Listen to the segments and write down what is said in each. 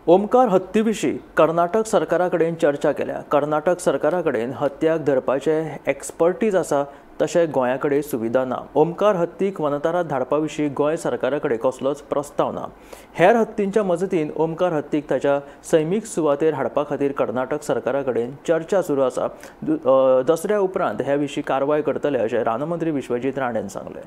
ओमकार हत्ती विशीं कर्नाटक सरकारा कडेन चर्चा केल्या। कर्नाटक सरकारा कडेन हत्याक धरपाचे एक्सपर्टीज आसा, तशें गोंया कडेन सुविधा ना। ओमकार हत्तीक वनतारांत धाडपा विशीं गोंय सरकारा कडेन कसलोच प्रस्ताव ना। हेर हत्तींच्या मजतीन ओमकार हत्तीक ताच्या सैमीक सुवातेर हाडपा खातीर कर्नाटक सरकारा कडेन चर्चा सुरू आसा। दसऱ्या उपरांत हे विशीं कारवाय करतले अशें रानमंत्री विश्वजीत राणेन सांगलें।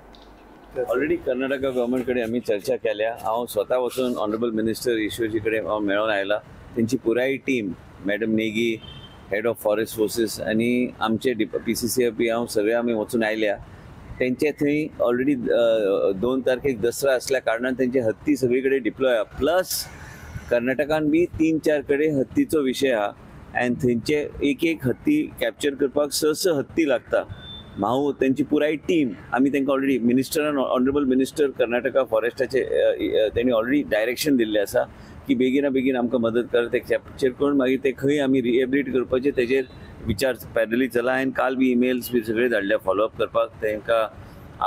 ऑलरेडी कर्नाटका गव्हर्मेंट कडेन आमी चर्चा केल्या। हांव स्वता वचून ऑनरेबल मिनिस्टर ईश्वरजी कडेन हांव मेळून आयला। तेंची पुराय team, madam Negi, head of forest forces आनी आमचे PCCFB हांव सगळे आमी वचून आयल्या। तेंचे थंय ऑलरेडी 2 तारखेक दसरा आसल्या कारणान तेंचे हत्ती सगळे कडेन डिप्लॉय आहा। प्लस कर्नाटकान बी 3-4 कडेन हत्तीचो विशय आहा आनी थंयचे एक हत्ती कॅप्चर करपाक 6 हत्ती लागता। हांव तेंची पुराय टीम आमी तांकां ऑलरेडी मिनिस्टरान, ऑनरेबल मिनिस्टर कर्नाटका फॉरेस्टाचे तेणी ऑलरेडी डायरेक्शन दिल्लें आसा की बेगिना बेगीन आमकां मदत कर, ते कॅप्चर करून मागीर ते खंय आमी रिहेबिलिट करपाचे तेजेर विचार पॅरली चला। हांवें काल बी इमेल्स बी सगळे धाडल्या फॉलोअप करपाक, तांकां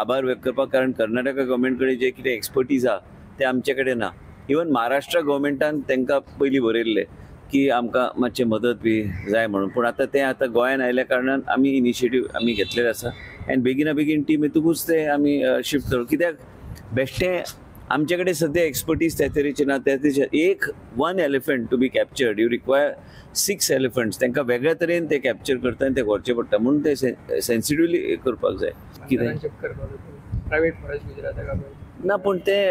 आभार व्यक्त करपाक, कारण कर्नाटका गव्हर्मेंट कडेन जे कितें एक्सपर्टीज आहा ते आमचे कडेन ना। इवन महाराष्ट्र गव्हर्मेंटान तांकां पयलीं बरयल्लें की आमकां मातशें मदत बी जाय म्हणून, पूण आतां गोंयान आयल्या कारणान आमी इनिशिएटीव आमी घेतलेले आसा आनी बेगिना बेगीन टीम येतकूच ते आमी शिफ्ट करू। कित्याक बेश्टें आमचे कडेन सद्या एक्सपर्टीज त्या तरेचे ना। त्या तरेचे one elephant to be captured you require 6 elephants. तांकां वेगळ्या तरेन ते कॅप्चर करता आनी ते व्हरचे पडटा, म्हणून ते सेन्सिटिवली करपाक जाय। कितें प्रायवेट फॉरेस्ट गुजरात ना, पूण ते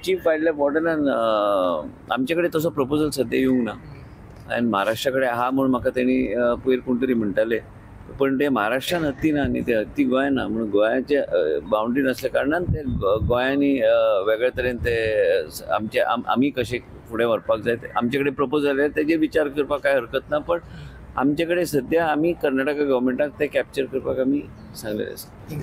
चीफ वायल्ड लायफ वॉर्डनान आमचे कडेन तसो प्रपोजल सद्या येवंक ना आनी महाराष्ट्रा कडेन आहा म्हणून म्हाका तेणी पयर कोण तरी म्हणटाले, पण ते महाराष्ट्रान हत्ती ना न्ही, ते हत्ती गोंयान ना, म्हणून गोंयाचे बाउंड्री नासल्या कारणान ते गोंयांनी वेगळ्या तरेन ते आमी कशे फुडें व्हरपाक जाय ते आमचे कडेन प्रपोज जाल्यार तेजेर विचार करपाक कांय हरकत ना। पण आमचे कडेन सद्या आमी कर्नाटका गव्हर्मेंटाक ते कॅप्चर करपाक आमी सांगलेलें आसा।